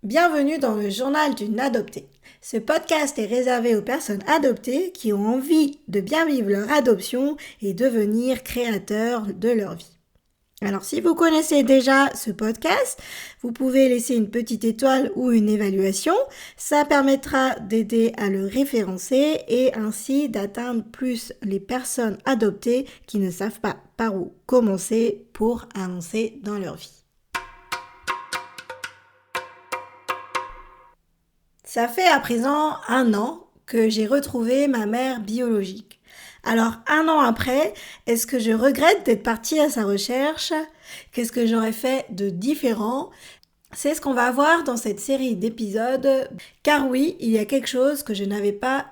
Bienvenue dans le journal d'une adoptée. Ce podcast est réservé aux personnes adoptées qui ont envie de bien vivre leur adoption et devenir créateurs de leur vie. Alors si vous connaissez déjà ce podcast, vous pouvez laisser une petite étoile ou une évaluation. Ça permettra d'aider à le référencer et ainsi d'atteindre plus les personnes adoptées qui ne savent pas par où commencer pour avancer dans leur vie. Ça fait à présent 1 an que j'ai retrouvé ma mère biologique. Alors 1 an après, est-ce que je regrette d'être partie à sa recherche? Qu'est-ce que j'aurais fait de différent? C'est ce qu'on va voir dans cette série d'épisodes, car oui, il y a quelque chose que je n'avais pas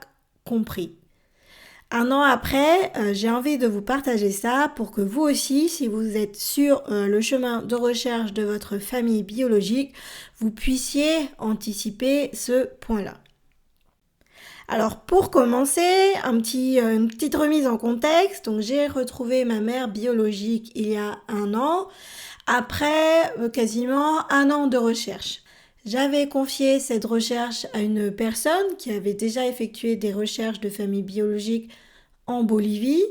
compris. 1 an après, j'ai envie de vous partager ça pour que vous aussi, si vous êtes sur le chemin de recherche de votre famille biologique, vous puissiez anticiper ce point-là. Alors pour commencer, une petite remise en contexte. Donc j'ai retrouvé ma mère biologique il y a 1 an, après quasiment 1 an de recherche. J'avais confié cette recherche à une personne qui avait déjà effectué des recherches de famille biologique en Bolivie.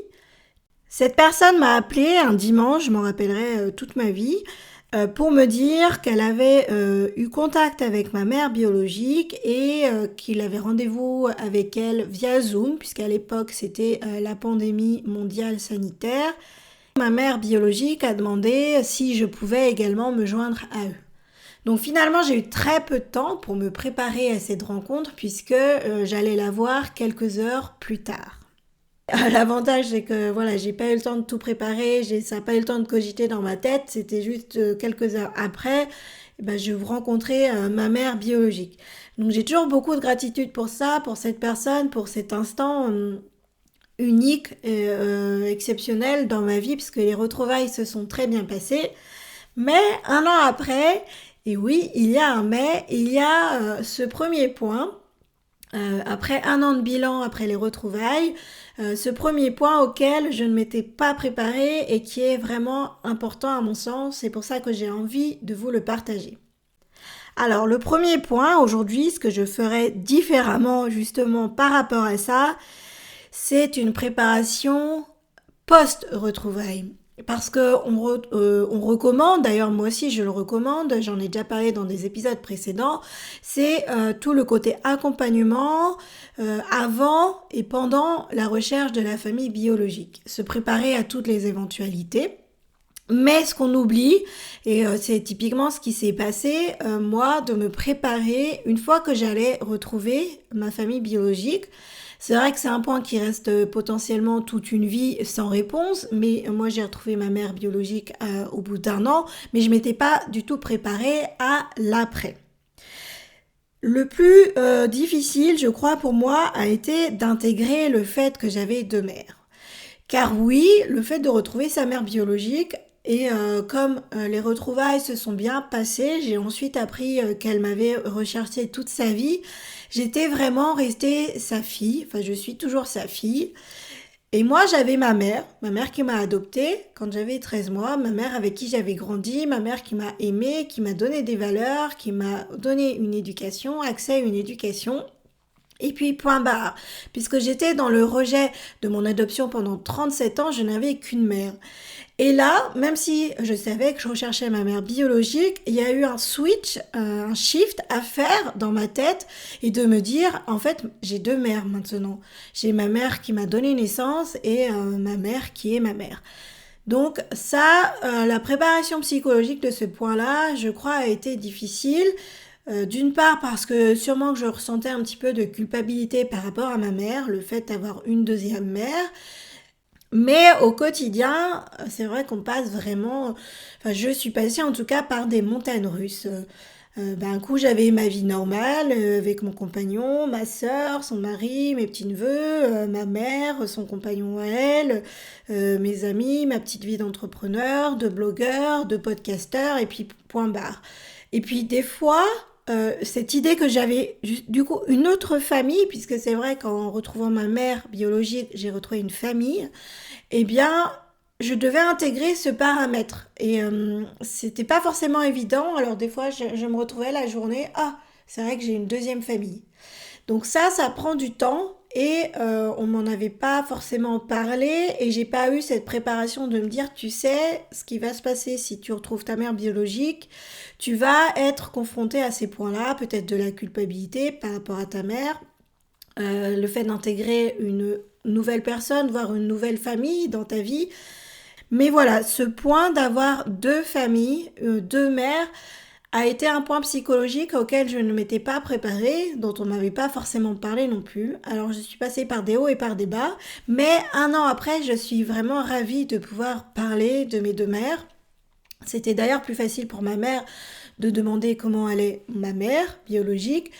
Cette personne m'a appelé un dimanche, je m'en rappellerai toute ma vie, pour me dire qu'elle avait eu contact avec ma mère biologique et qu'il avait rendez-vous avec elle via Zoom, puisqu'à l'époque c'était la pandémie mondiale sanitaire. Ma mère biologique a demandé si je pouvais également me joindre à eux. Donc finalement, j'ai eu très peu de temps pour me préparer à cette rencontre puisque j'allais la voir quelques heures plus tard. L'avantage, c'est que voilà, j'ai pas eu le temps de tout préparer, ça n'a pas eu le temps de cogiter dans ma tête, c'était juste quelques heures après, je rencontrais ma mère biologique. Donc j'ai toujours beaucoup de gratitude pour ça, pour cette personne, pour cet instant unique et exceptionnel dans ma vie, puisque les retrouvailles se sont très bien passées. Mais 1 an après, et oui, il y a un mais, il y a ce premier point, après 1 an de bilan, après les retrouvailles, ce premier point auquel je ne m'étais pas préparée et qui est vraiment important à mon sens, c'est pour ça que j'ai envie de vous le partager. Alors le premier point aujourd'hui, ce que je ferais différemment justement par rapport à ça, c'est une préparation post-retrouvailles. Parce que on recommande, d'ailleurs moi aussi je le recommande, j'en ai déjà parlé dans des épisodes précédents, c'est tout le côté accompagnement avant et pendant la recherche de la famille biologique. Se préparer à toutes les éventualités. Mais ce qu'on oublie, et c'est typiquement ce qui s'est passé, moi, de me préparer une fois que j'allais retrouver ma famille biologique. C'est vrai que c'est un point qui reste potentiellement toute une vie sans réponse, mais moi j'ai retrouvé ma mère biologique au bout d'1 an, mais je m'étais pas du tout préparée à l'après. Le plus difficile, je crois, pour moi, a été d'intégrer le fait que j'avais 2 mères. Car oui, le fait de retrouver sa mère biologique, et comme les retrouvailles se sont bien passées, j'ai ensuite appris qu'elle m'avait recherché toute sa vie. J'étais vraiment restée sa fille, enfin je suis toujours sa fille. Et moi j'avais ma mère qui m'a adoptée quand j'avais 13 mois, ma mère avec qui j'avais grandi, ma mère qui m'a aimée, qui m'a donné des valeurs, qui m'a donné une éducation, accès à une éducation. Et puis point barre, puisque j'étais dans le rejet de mon adoption pendant 37 ans, je n'avais qu'une mère. Et là, même si je savais que je recherchais ma mère biologique, il y a eu un switch, un shift à faire dans ma tête et de me dire, en fait, j'ai 2 mères maintenant. J'ai ma mère qui m'a donné naissance et ma mère qui est ma mère. Donc ça, la préparation psychologique de ce point-là, je crois, a été difficile. D'une part parce que sûrement que je ressentais un petit peu de culpabilité par rapport à ma mère, le fait d'avoir une deuxième mère. Mais au quotidien, c'est vrai qu'on passe vraiment, enfin je suis passée en tout cas par des montagnes russes. Un coup j'avais ma vie normale avec mon compagnon, ma sœur, son mari, mes petits-neveux, ma mère, son compagnon à elle, mes amis, ma petite vie d'entrepreneur, de blogueur, de podcasteur et puis point barre. Et puis des fois, cette idée que j'avais du coup une autre famille, puisque c'est vrai qu'en retrouvant ma mère biologique, j'ai retrouvé une famille, eh bien je devais intégrer ce paramètre. Et c'était pas forcément évident. Alors des fois, je me retrouvais la journée, ah, c'est vrai que j'ai une deuxième famille. Donc ça prend du temps et on m'en avait pas forcément parlé et j'ai pas eu cette préparation de me dire, tu sais, ce qui va se passer si tu retrouves ta mère biologique, tu vas être confronté à ces points-là, peut-être de la culpabilité par rapport à ta mère, le fait d'intégrer une nouvelle personne, voire une nouvelle famille dans ta vie. Mais voilà, ce point d'avoir deux familles, deux mères, a été un point psychologique auquel je ne m'étais pas préparée, dont on m'avait pas forcément parlé non plus. Alors je suis passée par des hauts et par des bas, mais un an après, je suis vraiment ravie de pouvoir parler de mes deux mères. C'était d'ailleurs plus facile pour ma mère de demander comment allait ma mère biologique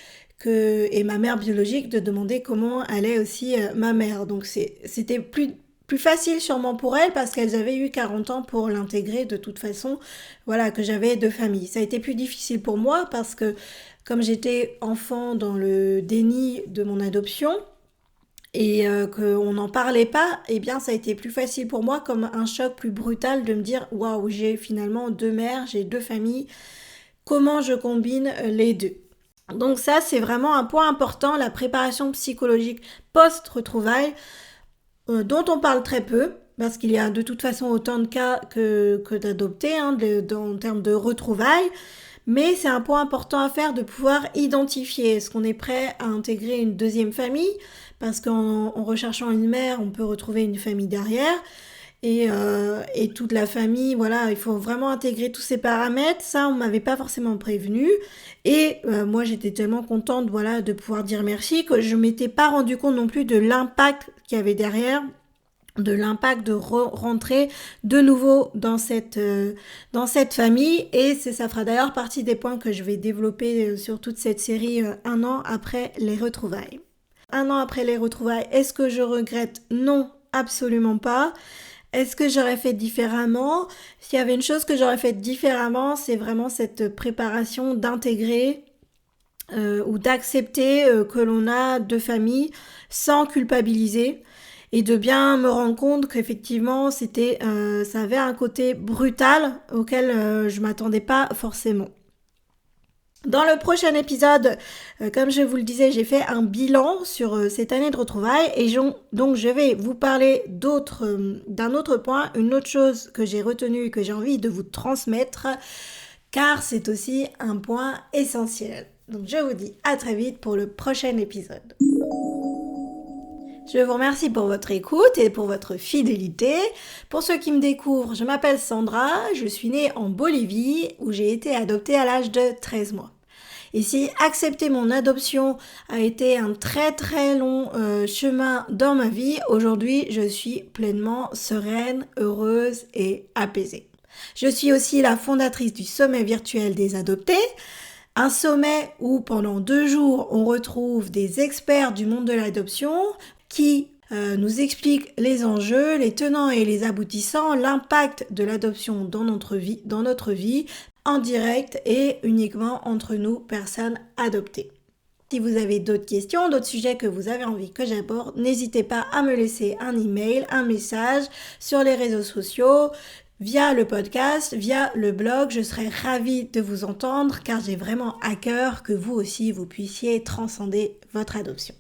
et ma mère biologique de demander comment allait aussi ma mère. Donc c'était plus facile sûrement pour elles parce qu'elles avaient eu 40 ans pour l'intégrer de toute façon, voilà, que j'avais deux familles. Ça a été plus difficile pour moi parce que comme j'étais enfant dans le déni de mon adoption, et qu'on n'en parlait pas, eh bien ça a été plus facile pour moi comme un choc plus brutal de me dire waouh, j'ai finalement deux mères, j'ai deux familles, comment je combine les deux. Donc ça c'est vraiment un point important, la préparation psychologique post-retrouvailles, dont on parle très peu, parce qu'il y a de toute façon autant de cas que d'adoptés en termes de retrouvailles. Mais c'est un point important à faire de pouvoir identifier. Est-ce qu'on est prêt à intégrer une deuxième famille? Parce qu'en recherchant une mère, on peut retrouver une famille derrière. Et toute la famille, voilà, il faut vraiment intégrer tous ces paramètres. Ça, on m'avait pas forcément prévenu. Et moi, j'étais tellement contente, voilà, de pouvoir dire merci que je m'étais pas rendu compte non plus de l'impact qu'il y avait derrière, de l'impact de rentrer de nouveau dans cette famille. Et ça fera d'ailleurs partie des points que je vais développer sur toute cette série un an après les retrouvailles. Un an après les retrouvailles, est-ce que je regrette? Non, absolument pas. Est-ce que j'aurais fait différemment? S'il y avait une chose que j'aurais fait différemment, c'est vraiment cette préparation d'intégrer ou d'accepter que l'on a deux familles sans culpabiliser et de bien me rendre compte qu'effectivement ça avait un côté brutal auquel je m'attendais pas forcément. Dans le prochain épisode, comme je vous le disais, j'ai fait un bilan sur cette année de retrouvailles et donc je vais vous parler d'un autre point, une autre chose que j'ai retenue et que j'ai envie de vous transmettre, car c'est aussi un point essentiel. Donc je vous dis à très vite pour le prochain épisode. Je vous remercie pour votre écoute et pour votre fidélité. Pour ceux qui me découvrent, je m'appelle Sandra, je suis née en Bolivie où j'ai été adoptée à l'âge de 13 mois. Et si accepter mon adoption a été un très très long chemin dans ma vie, aujourd'hui je suis pleinement sereine, heureuse et apaisée. Je suis aussi la fondatrice du sommet virtuel des adoptés, un sommet où pendant 2 jours on retrouve des experts du monde de l'adoption qui nous expliquent les enjeux, les tenants et les aboutissants, l'impact de l'adoption dans notre vie, en direct et uniquement entre nous, personnes adoptées. Si vous avez d'autres questions, d'autres sujets que vous avez envie que j'aborde, n'hésitez pas à me laisser un email, un message sur les réseaux sociaux, via le podcast, via le blog. Je serai ravie de vous entendre car j'ai vraiment à cœur que vous aussi, vous puissiez transcender votre adoption.